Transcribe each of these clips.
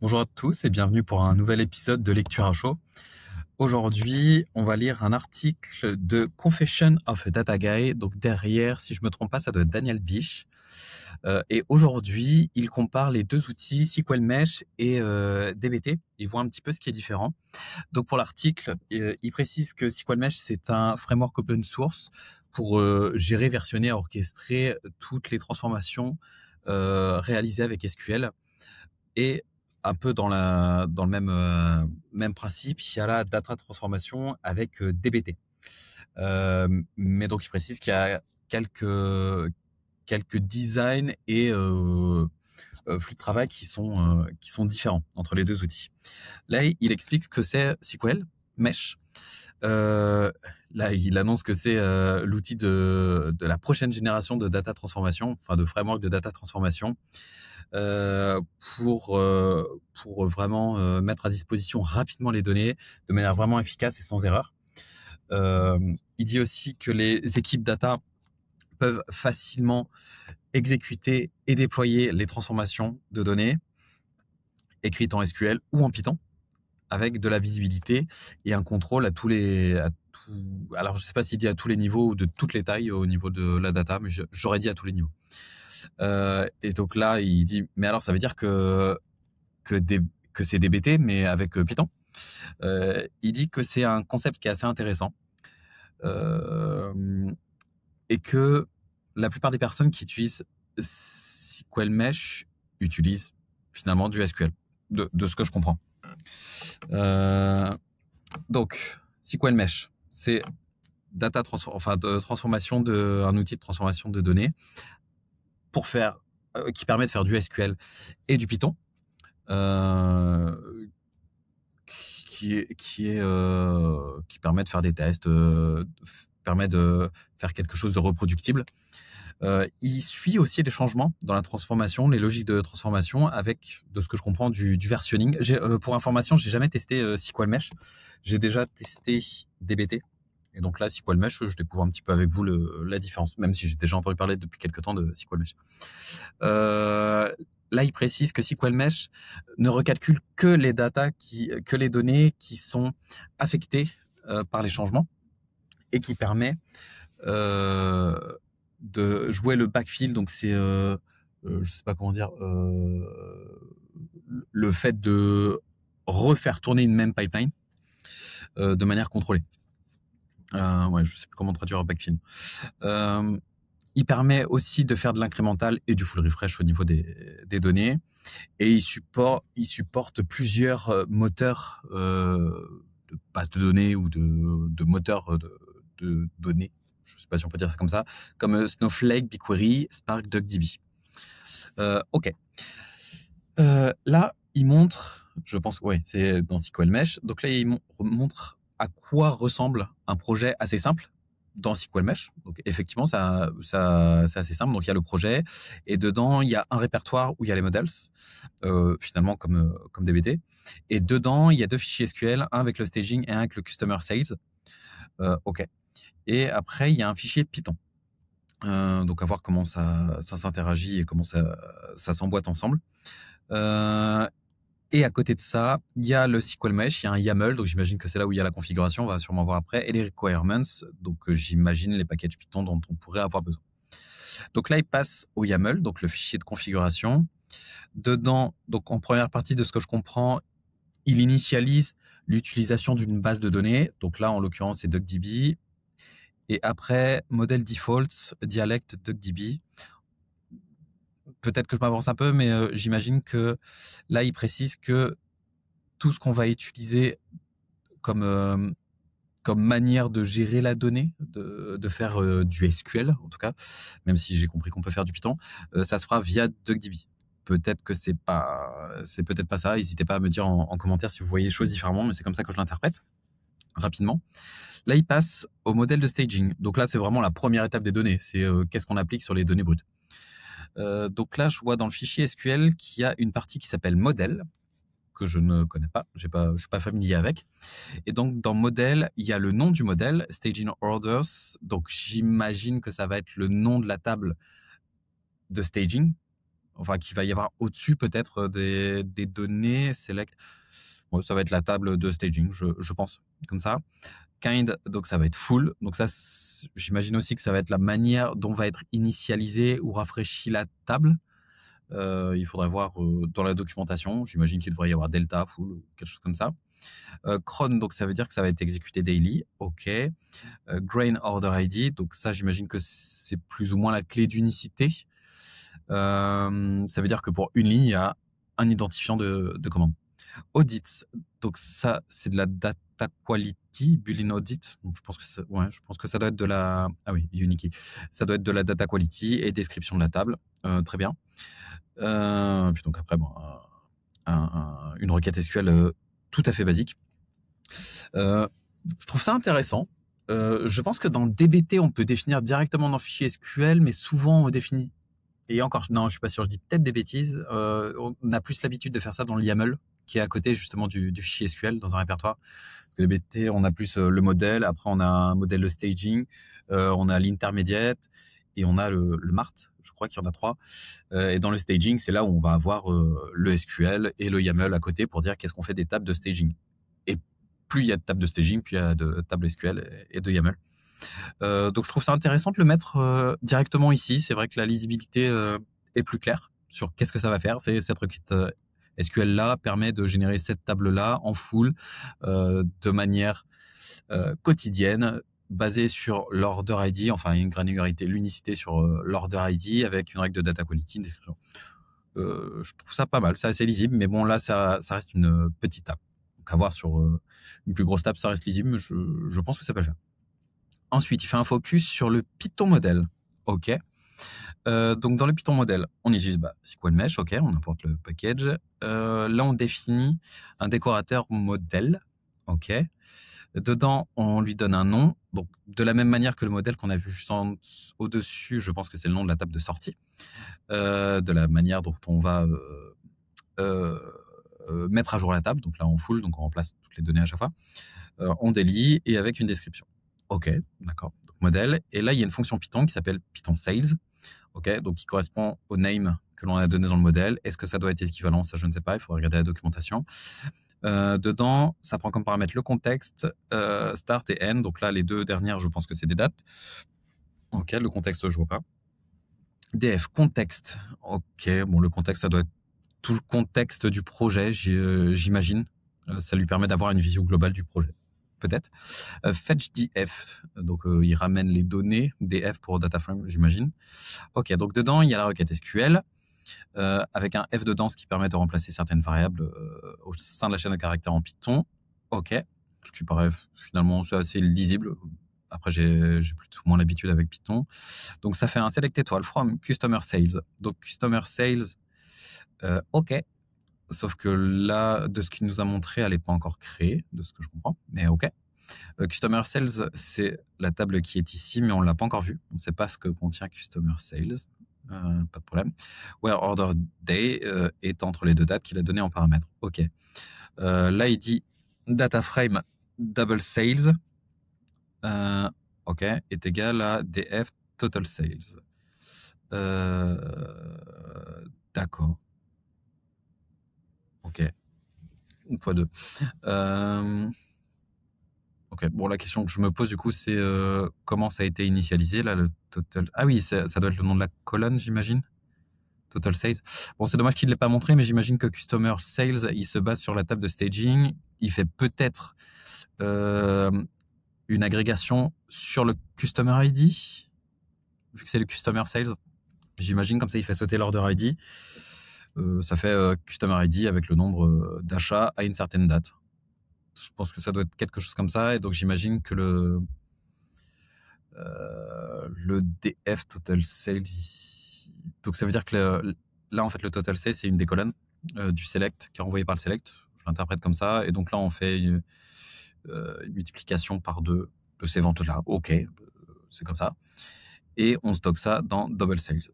Bonjour à tous et bienvenue pour un nouvel épisode de Lecture à chaud. Aujourd'hui, on va lire un article de Confession of a Data Guy. Donc derrière, si je me trompe pas, ça doit être Daniel Bish. Et aujourd'hui, il compare les deux outils SQL Mesh et DBT. Il voit un petit peu ce qui est différent. Donc pour l'article, il précise que SQL Mesh, c'est un framework open source pour gérer, versionner, orchestrer toutes les transformations réalisées avec SQL. Et un peu dans le même principe, il y a la data transformation avec DBT. Mais donc, il précise qu'il y a quelques designs et flux de travail qui sont différents entre les deux outils. Là, il explique que c'est SQL Mesh. Là, il annonce que c'est l'outil de la prochaine génération de data transformation, enfin de framework de data transformation, euh, pour, euh, pour vraiment mettre à disposition rapidement les données de manière vraiment efficace et sans erreur. Il dit aussi que les équipes data peuvent facilement exécuter et déployer les transformations de données écrites en SQL ou en Python avec de la visibilité et un contrôle alors je sais pas s'il dit à tous les niveaux ou de toutes les tailles au niveau de la data, mais j'aurais dit à tous les niveaux. Et donc là, il dit, mais alors ça veut dire que, que c'est DBT, mais avec Python. Il dit que c'est un concept qui est assez intéressant et que la plupart des personnes qui utilisent SQL Mesh utilisent finalement du SQL, de ce que je comprends. Donc, SQL Mesh, c'est de transformation un outil de transformation de données pour qui permet de faire du SQL et du Python. Qui permet de faire des tests, permet de faire quelque chose de reproductible. Il suit aussi les changements dans la transformation, les logiques de transformation avec, de ce que je comprends, du versionning. Pour information, j'ai jamais testé SQL Mesh. J'ai déjà testé DBT. Et donc là, SQL Mesh, je découvre un petit peu avec vous la différence, même si j'ai déjà entendu parler depuis quelques temps de SQL Mesh. Là, il précise que SQL Mesh ne recalcule que les données qui sont affectées par les changements et qui permet de jouer le backfill. Donc c'est, je sais pas comment dire, le fait de refaire tourner une même pipeline de manière contrôlée. Ouais, je sais plus comment traduire backfill. Il permet aussi de faire de l'incrémental et du full refresh au niveau des données. Et il supporte plusieurs moteurs de base de données ou de moteurs de données. Je ne sais pas si on peut dire ça comme ça, comme Snowflake, BigQuery, Spark, DuckDB. OK. Là, il montre, je pense, ouais, c'est dans SQL Mesh. Donc là, il montre à quoi ressemble un projet assez simple dans SQL Mesh. Donc effectivement, c'est assez simple. Donc il y a le projet et dedans, il y a un répertoire où il y a les models, finalement comme DBT. Et dedans, il y a deux fichiers SQL, un avec le staging et un avec le customer sales. OK. Et après, il y a un fichier Python. Donc à voir comment ça s'interagit et comment ça s'emboîte ensemble. Et à côté de ça, il y a le SQL Mesh, il y a un YAML, donc j'imagine que c'est là où il y a la configuration, on va sûrement voir après, et les requirements, donc j'imagine les packages Python dont on pourrait avoir besoin. Donc là, il passe au YAML, donc le fichier de configuration. Dedans, donc en première partie de ce que je comprends, il initialise l'utilisation d'une base de données. Donc là, en l'occurrence, c'est DuckDB. Et après, modèle default, dialecte DuckDB. Peut-être que je m'avance un peu, mais j'imagine que là, il précise que tout ce qu'on va utiliser comme manière de gérer la donnée, de faire du SQL en tout cas, même si j'ai compris qu'on peut faire du Python, ça se fera via DuckDB. Peut-être que c'est peut-être pas ça. N'hésitez pas à me dire en commentaire si vous voyez les choses différemment, mais c'est comme ça que je l'interprète rapidement. Là, il passe au modèle de staging. Donc là, c'est vraiment la première étape des données. C'est qu'est-ce qu'on applique sur les données brutes. Donc là, je vois dans le fichier SQL qu'il y a une partie qui s'appelle modèle, que je ne connais pas, je ne suis pas familier avec. Et donc, dans modèle, il y a le nom du modèle, staging orders. Donc, j'imagine que ça va être le nom de la table de staging. enfin qu'il va y avoir au-dessus peut-être des données select. Bon, ça va être la table de staging, je pense, comme ça. Kind, donc ça va être full. Donc ça, j'imagine aussi que ça va être la manière dont va être initialisée ou rafraîchie la table. Il faudrait voir dans la documentation. J'imagine qu'il devrait y avoir delta, full, quelque chose comme ça. Cron, donc ça veut dire que ça va être exécuté daily. OK. Grain order ID, donc ça, j'imagine que c'est plus ou moins la clé d'unicité. Ça veut dire que pour une ligne, il y a un identifiant de commande. Audits, donc ça, c'est de la data quality, Boolean audit. Donc je pense que ça doit être de la... Ah oui, Unique. Ça doit être de la data quality et description de la table. Très bien. Puis donc après, bon, une requête SQL tout à fait basique. Je trouve ça intéressant. Je pense que dans DBT, on peut définir directement dans le fichier SQL, mais souvent on définit... Et encore, non, je suis pas sûr, je dis peut-être des bêtises. On a plus l'habitude de faire ça dans le YAML, qui est à côté justement du fichier SQL dans un répertoire. Parce que DBT, on a plus le modèle, après on a un modèle de staging, on a l'intermédiate et on a le MART, je crois qu'il y en a 3. Et dans le staging, c'est là où on va avoir le SQL et le YAML à côté pour dire qu'est-ce qu'on fait des tables de staging. Et plus il y a de tables de staging, plus il y a de tables SQL et de YAML. Donc je trouve ça intéressant de le mettre directement ici. C'est vrai que la lisibilité est plus claire sur qu'est-ce que ça va faire. C'est cette requête SQL là permet de générer cette table là en full de manière quotidienne, basée sur l'order ID, enfin une granularité, l'unicité sur l'order ID avec une règle de data quality, une description. Je trouve ça pas mal, c'est assez lisible, mais bon là ça reste une petite table. Donc à voir sur une plus grosse table, ça reste lisible, mais je pense que ça peut le faire. Ensuite, il fait un focus sur le Python modèle. OK. Donc, dans le Python modèle, on utilise SQL Mesh. OK, on importe le package. Là, on définit un décorateur modèle. OK. Dedans, on lui donne un nom. Donc, de la même manière que le modèle qu'on a vu juste au-dessus, je pense que c'est le nom de la table de sortie. De la manière dont on va mettre à jour la table. Donc là, en full, donc on remplace toutes les données à chaque fois. En daily et avec une description. OK, d'accord. Donc, modèle. Et là, il y a une fonction Python qui s'appelle Python Sales. OK, donc qui correspond au name que l'on a donné dans le modèle. Est-ce que ça doit être équivalent? Ça, je ne sais pas. Il faut regarder la documentation. Dedans, ça prend comme paramètre le contexte, start et end. Donc là, les deux dernières, je pense que c'est des dates. OK, le contexte, je vois pas. DF, contexte. OK, bon, le contexte, ça doit être tout le contexte du projet, j'imagine. Ça lui permet d'avoir une vision globale du projet. Peut-être. Fetch DF, donc il ramène les données, DF pour data frame, j'imagine. OK, donc dedans, il y a la requête SQL, avec un F dedans, ce qui permet de remplacer certaines variables au sein de la chaîne de caractères en Python. OK, ce qui paraît finalement assez lisible. Après, j'ai plutôt moins l'habitude avec Python. Donc, ça fait un select étoile from customer sales. Donc, customer sales, OK. Sauf que là, de ce qu'il nous a montré, elle n'est pas encore créée, de ce que je comprends, mais OK. Customer Sales, c'est la table qui est ici, mais on ne l'a pas encore vue. On ne sait pas ce que contient Customer Sales. Pas de problème. Where Order Day est entre les deux dates qu'il a données en paramètres. OK. Là, il dit Data Frame Double Sales OK, est égal à DF Total Sales. D'accord. OK. Une fois deux. OK. Bon, la question que je me pose du coup, c'est comment ça a été initialisé là, le total. Ah oui, ça doit être le nom de la colonne, j'imagine. Total sales. Bon, c'est dommage qu'il ne l'ait pas montré, mais j'imagine que Customer Sales, il se base sur la table de staging. Il fait peut-être une agrégation sur le Customer ID, vu que c'est le Customer Sales. J'imagine comme ça, il fait sauter l'order ID. Ça fait Customer ID avec le nombre d'achats à une certaine date. Je pense que ça doit être quelque chose comme ça. Et donc, j'imagine que le DF Total Sales ici. Donc, ça veut dire que là, en fait, le Total Sales, c'est une des colonnes du Select qui est renvoyée par le Select. Je l'interprète comme ça. Et donc, là, on fait une multiplication par 2 de ces ventes-là. OK, c'est comme ça. Et on stocke ça dans Double Sales.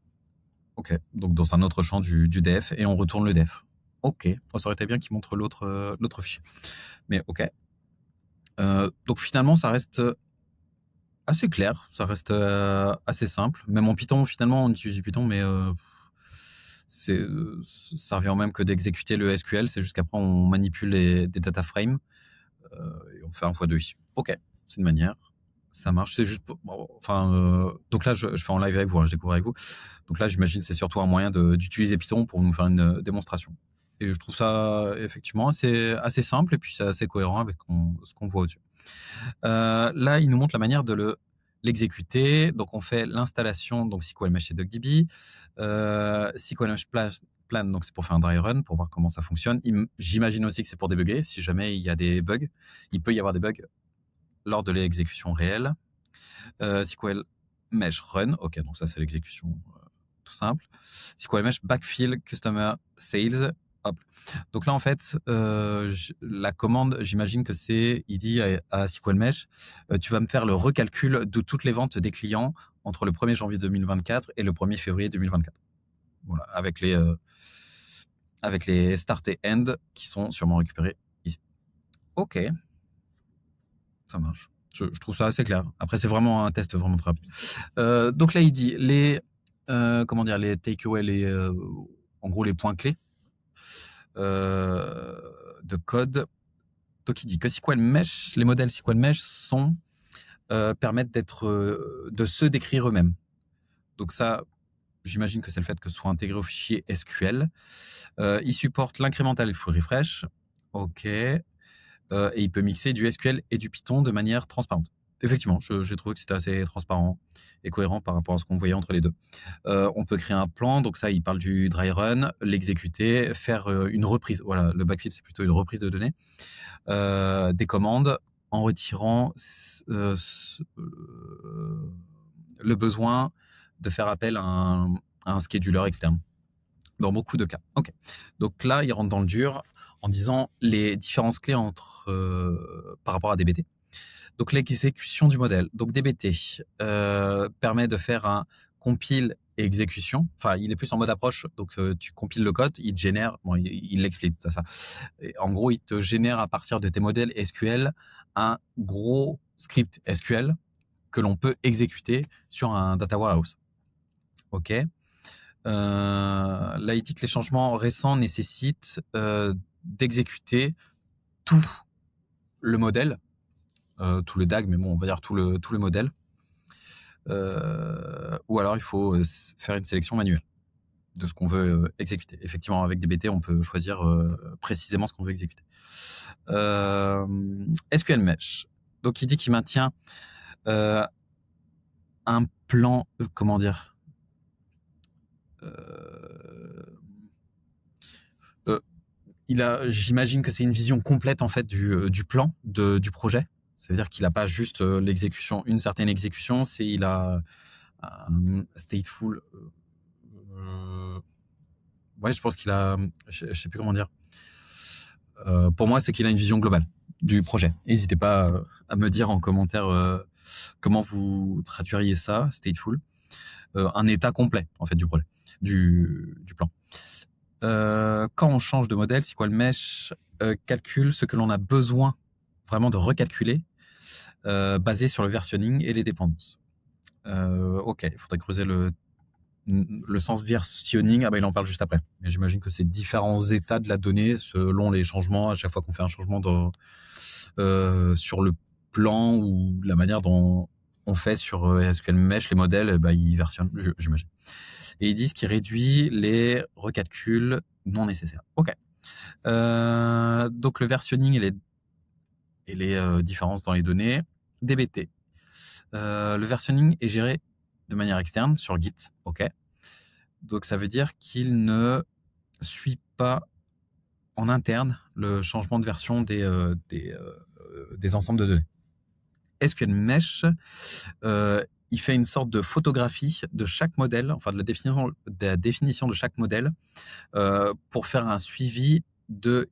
OK, donc dans un autre champ du def. Et on retourne le def. OK, ça aurait été bien qu'il montre l'autre fichier. Mais OK. Donc finalement, ça reste assez clair, ça reste assez simple. Même en Python, finalement, on utilise du Python, mais Ça revient au même que d'exécuter le SQL, c'est juste qu'après on manipule des data frames et on fait un fois deux ici. Ok, c'est une manière, ça marche. C'est juste, enfin, donc là je fais en live avec vous, hein, je découvre avec vous. Donc là j'imagine c'est surtout un moyen d'utiliser Python pour nous faire une démonstration. Et je trouve ça effectivement assez simple et puis c'est assez cohérent avec ce qu'on voit au-dessus. Là, il nous montre la manière de l'exécuter. Donc, on fait l'installation, donc SQL Mesh et DuckDB. SQL Mesh Plan, donc c'est pour faire un dry run, pour voir comment ça fonctionne. J'imagine aussi que c'est pour débugger. Si jamais il y a des bugs, il peut y avoir des bugs lors de l'exécution réelle. SQL Mesh Run, ok, donc ça c'est l'exécution tout simple. SQL Mesh Backfill Customer Sales. Hop. Donc là, en fait, la commande, j'imagine que c'est, il dit à SQL Mesh, tu vas me faire le recalcul de toutes les ventes des clients entre le 1er janvier 2024 et le 1er février 2024. Voilà, avec les start et end qui sont sûrement récupérés ici. Ok, ça marche. Je trouve ça assez clair. Après, c'est vraiment un test vraiment très rapide. Donc là, il dit les takeaways, en gros les points clés de code. Donc il dit que SQL Mesh, les modèles SQL Mesh permettent de se décrire eux-mêmes. Donc ça, j'imagine que c'est le fait que ce soit intégré au fichier SQL. Il supporte l'incrémental et le full refresh. Ok. Et il peut mixer du SQL et du Python de manière transparente. Effectivement, j'ai trouvé que c'était assez transparent et cohérent par rapport à ce qu'on voyait entre les deux. On peut créer un plan, donc ça, il parle du dry run, l'exécuter, faire une reprise. Voilà, le backfill, c'est plutôt une reprise de données. Des commandes en retirant le besoin de faire appel à un scheduler externe dans beaucoup de cas. Ok. Donc là, il rentre dans le dur en disant les différences clés par rapport à DBT. Donc l'exécution du modèle. Donc DBT permet de faire un compile et exécution. Enfin, il est plus en mode approche. Donc tu compiles le code, il te génère. Bon, il l'explique ça. Et en gros, il te génère à partir de tes modèles SQL un gros script SQL que l'on peut exécuter sur un data warehouse. Ok. Là, il dit que les changements récents nécessitent d'exécuter tout le modèle, tout le DAG, mais bon, on va dire tout le modèle. Ou alors, il faut faire une sélection manuelle de ce qu'on veut exécuter. Effectivement, avec DBT, on peut choisir précisément ce qu'on veut exécuter. SQL Mesh. Donc, il dit qu'il maintient un plan, comment dire, j'imagine que c'est une vision complète en fait du plan du projet. Ça veut dire qu'il n'a pas juste l'exécution, une certaine exécution, il a un stateful. Ouais, je pense qu'il a, je sais plus comment dire. Pour moi, c'est qu'il a une vision globale du projet. N'hésitez pas à me dire en commentaire comment vous traduiriez ça, stateful. Un état complet en fait du projet, du plan. Quand on change de modèle, SQL Mesh calcule ce que l'on a besoin vraiment de recalculer basé sur le versionning et les dépendances. Ok, il faudrait creuser le sens versionning. Ah bah il en parle juste après. Mais j'imagine que c'est différents états de la donnée selon les changements. À chaque fois qu'on fait un changement sur le plan ou la manière dont on fait sur SQL Mesh les modèles, ils versionnent, j'imagine. Et ils disent qu'il réduit les recalculs non nécessaires. Ok. Donc le versionning et les différences dans les données. DBT. Le versionning est géré de manière externe sur Git. Ok. Donc ça veut dire qu'il ne suit pas en interne le changement de version des ensembles de données. SQL Mesh, il fait une sorte de photographie de chaque modèle, enfin de la définition de chaque modèle, pour faire un suivi de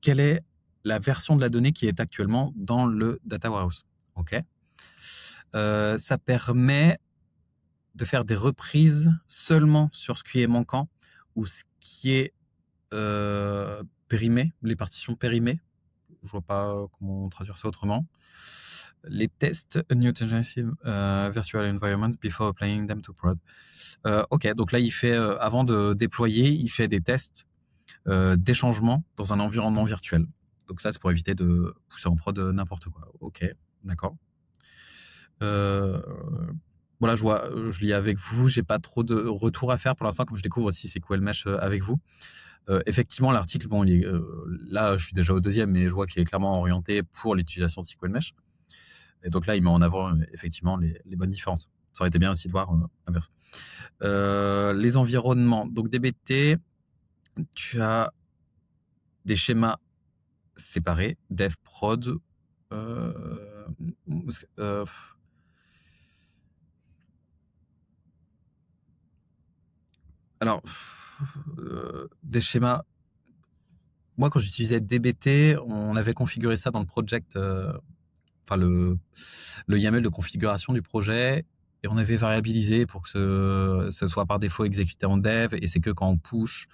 quelle est la version de la donnée qui est actuellement dans le data warehouse. Ok. Ça permet de faire des reprises seulement sur ce qui est manquant ou ce qui est périmé, les partitions périmées. Je vois pas comment traduire ça autrement. Les tests New Tendency Virtual Environment before applying them to prod. Ok, donc là, il fait, avant de déployer, il fait des tests d'échangement dans un environnement virtuel. Donc ça, c'est pour éviter de pousser en prod n'importe quoi. Ok, d'accord. Voilà, je lis avec vous. J'ai pas trop de retours à faire pour l'instant, comme je découvre aussi SQL Mesh avec vous. Effectivement, l'article, bon, là, je suis déjà au deuxième, mais je vois qu'il est clairement orienté pour l'utilisation de SQL Mesh. Et donc là, il met en avant effectivement les bonnes différences. Ça aurait été bien aussi de voir l'inverse. Les environnements. Donc DBT, tu as des schémas séparés, dev, prod. Alors, des schémas. Moi, quand j'utilisais DBT, on avait configuré ça dans le project, enfin le YAML de configuration du projet, et on avait variabilisé pour que ce soit par défaut exécuté en dev, et c'est que quand on push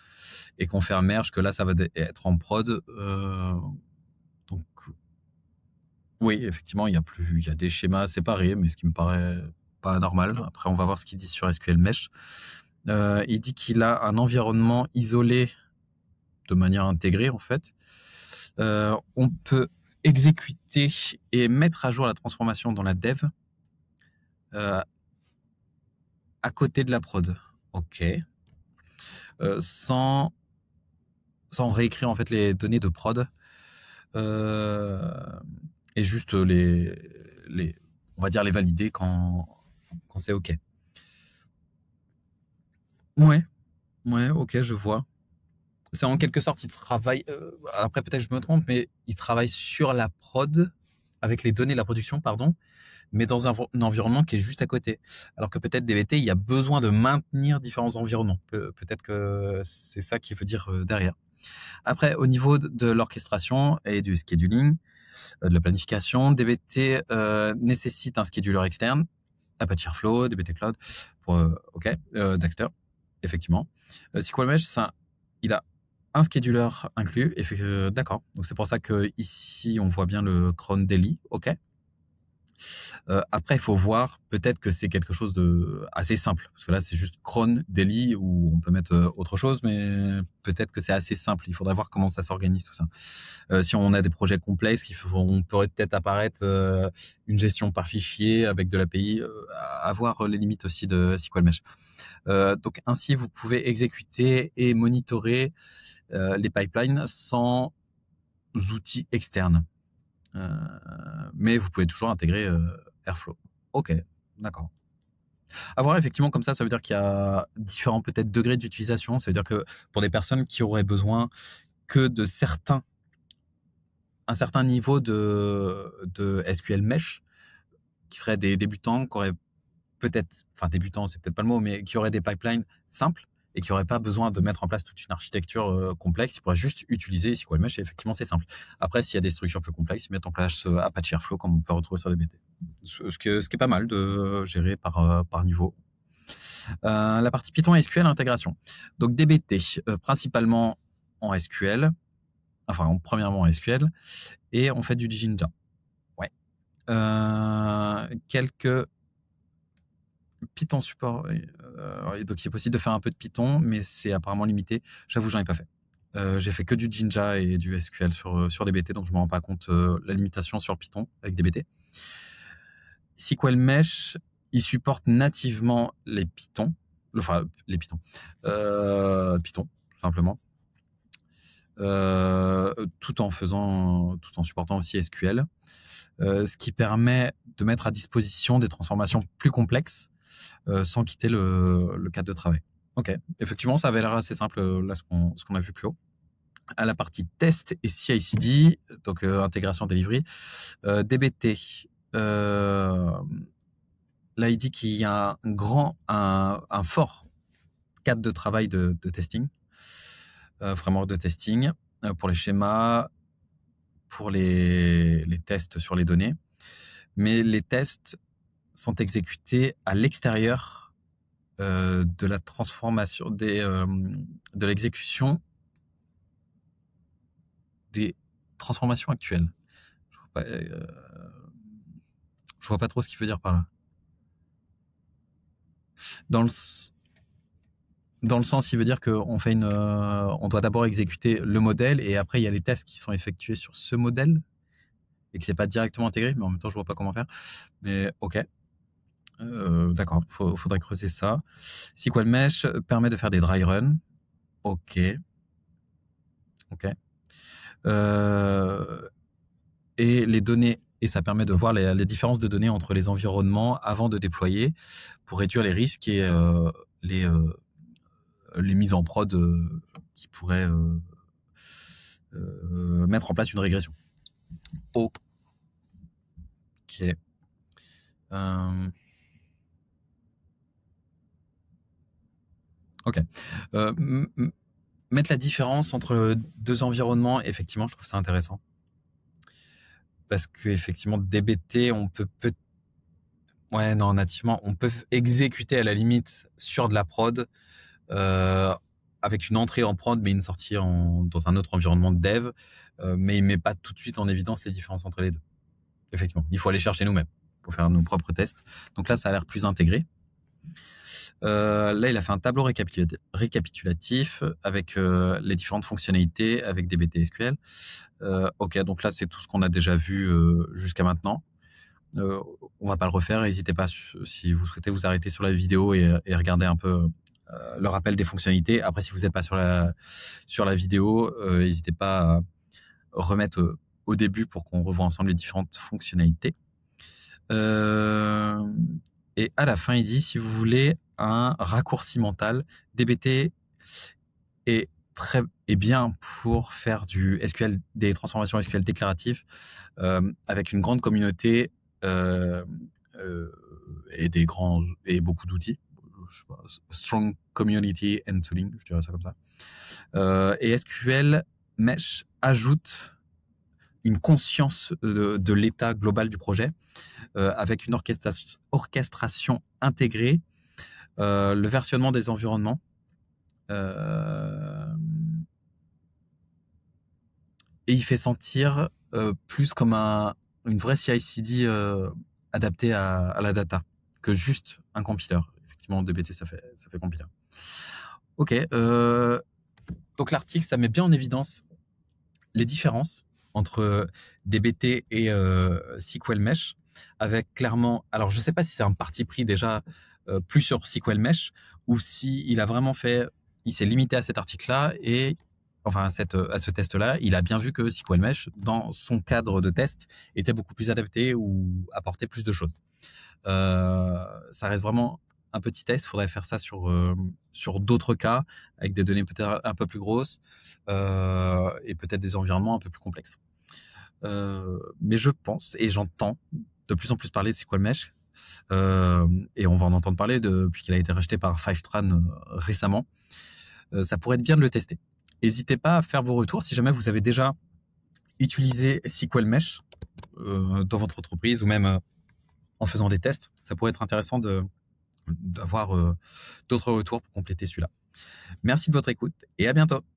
et qu'on fait un merge que là, ça va être en prod. Donc, oui, effectivement, il y a des schémas séparés, mais ce qui me paraît pas normal. Après, on va voir ce qu'il dit sur SQL Mesh. Il dit qu'il a un environnement isolé de manière intégrée, en fait. On peut exécuter et mettre à jour la transformation dans la dev à côté de la prod. Ok. Sans réécrire en fait les données de prod. Et juste on va dire les valider quand c'est ok. Ouais, ok, je vois. C'est en quelque sorte, il travaille, après peut-être je me trompe, mais il travaille sur la prod, avec les données de la production, pardon, mais dans un environnement qui est juste à côté. Alors que peut-être DBT, il y a besoin de maintenir différents environnements. Peut-être que c'est ça qu'il veut dire derrière. Après, au niveau de l'orchestration et du scheduling, de la planification, DBT nécessite un scheduler externe, Apache Airflow, DBT Cloud, ok, Dexter, effectivement. SQL Mesh, il a un scheduler inclus, d'accord. Donc c'est pour ça que ici on voit bien le cron daily, ok. Après, il faut voir, peut-être que c'est quelque chose de assez simple, parce que là, c'est juste cron, daily, où on peut mettre autre chose, mais peut-être que c'est assez simple. Il faudrait voir comment ça s'organise, tout ça. Si on a des projets complexes, on pourrait peut-être apparaître une gestion par fichier avec de l'API, à voir les limites aussi de SQL Mesh. Donc, ainsi, vous pouvez exécuter et monitorer les pipelines sans outils externes. Mais vous pouvez toujours intégrer Airflow. Ok, d'accord. À voir, effectivement, comme ça veut dire qu'il y a différents peut-être degrés d'utilisation. Ça veut dire que pour des personnes qui auraient besoin que de un certain niveau de SQL Mesh, qui seraient des débutants, qui auraient peut-être, enfin débutants, c'est peut-être pas le mot, mais qui auraient des pipelines simples et qui n'auraient pas besoin de mettre en place toute une architecture complexe, ils pourraient juste utiliser SQL Mesh et effectivement c'est simple. Après, s'il y a des structures plus complexes, ils mettent en place Apache Airflow comme on peut retrouver sur DBT. Ce qui est pas mal de gérer par niveau. La partie Python et SQL intégration. Donc DBT, principalement en SQL, enfin premièrement en SQL, et on fait du Jinja. Ouais. Quelques Python support, donc il est possible de faire un peu de Python, mais c'est apparemment limité. J'avoue, j'en ai pas fait. J'ai fait que du Jinja et du SQL sur DBT, donc je me rends pas compte la limitation sur Python avec DBT. SQL Mesh, il supporte nativement les Python, Python, tout simplement, tout en supportant aussi SQL, ce qui permet de mettre à disposition des transformations plus complexes sans quitter le cadre de travail. Ok, effectivement, ça avait l'air assez simple, là, ce qu'on a vu plus haut. À la partie test et CI/CD, donc intégration delivery, DBT. Là, il dit qu'il y a un fort cadre de travail de testing, framework de testing, pour les schémas, pour les tests sur les données. Mais les tests sont exécutés à l'extérieur de la transformation de l'exécution des transformations actuelles. Je vois pas, Je vois pas trop ce qu'il veut dire par là. Dans le, s- dans le sens, il veut dire qu'on fait on doit d'abord exécuter le modèle et après il y a les tests qui sont effectués sur ce modèle et que c'est pas directement intégré, mais en même temps je vois pas comment faire. Mais ok, d'accord, faudrait creuser ça. SQL Mesh permet de faire des dry runs. Ok, ok. Et les données, et ça permet de voir les différences de données entre les environnements avant de déployer pour réduire les risques et les, euh, les mises en prod qui pourraient mettre en place une régression. Ok. Ok. Mettre la différence entre deux environnements, effectivement, je trouve ça intéressant. Parce qu'effectivement, DBT, on peut ouais, non, nativement, on peut exécuter à la limite sur de la prod avec une entrée en prod, mais une sortie dans un autre environnement de dev. Mais il ne met pas tout de suite en évidence les différences entre les deux. Effectivement, il faut aller chercher nous-mêmes pour faire nos propres tests. Donc là, ça a l'air plus intégré. Là, il a fait un tableau récapitulatif avec les différentes fonctionnalités avec DBT SQL. Ok, donc là, c'est tout ce qu'on a déjà vu jusqu'à maintenant. On va pas le refaire. N'hésitez pas, si vous souhaitez vous arrêter sur la vidéo et regarder un peu le rappel des fonctionnalités. Après, si vous n'êtes pas sur la vidéo, n'hésitez pas à remettre au début pour qu'on revoie ensemble les différentes fonctionnalités. Et à la fin, il dit, si vous voulez un raccourci mental, DBT est bien pour faire du SQL, des transformations SQL déclaratives avec une grande communauté et beaucoup d'outils. Strong community and tooling, je dirais ça comme ça. Et SQL Mesh ajoute une conscience de l'état global du projet avec une orchestration intégrée, le versionnement des environnements. Et il fait sentir plus comme une vraie CI/CD adaptée à la data que juste un compiler. Effectivement, DBT, ça fait compiler. Ok. Donc l'article, ça met bien en évidence les différences entre DBT et SQL Mesh, avec clairement. Alors, je ne sais pas si c'est un parti pris déjà plus sur SQL Mesh ou si il a vraiment fait. Il s'est limité à cet article-là et enfin à ce test-là, il a bien vu que SQL Mesh, dans son cadre de test, était beaucoup plus adapté ou apportait plus de choses. Ça reste vraiment un petit test. Il faudrait faire ça sur d'autres cas, avec des données peut-être un peu plus grosses et peut-être des environnements un peu plus complexes. Mais je pense, et j'entends de plus en plus parler de SQL Mesh, et on va en entendre parler depuis qu'il a été racheté par Fivetran récemment. Ça pourrait être bien de le tester. N'hésitez pas à faire vos retours si jamais vous avez déjà utilisé SQL Mesh dans votre entreprise ou même en faisant des tests. Ça pourrait être intéressant d'avoir d'autres retours pour compléter celui-là. Merci de votre écoute et à bientôt.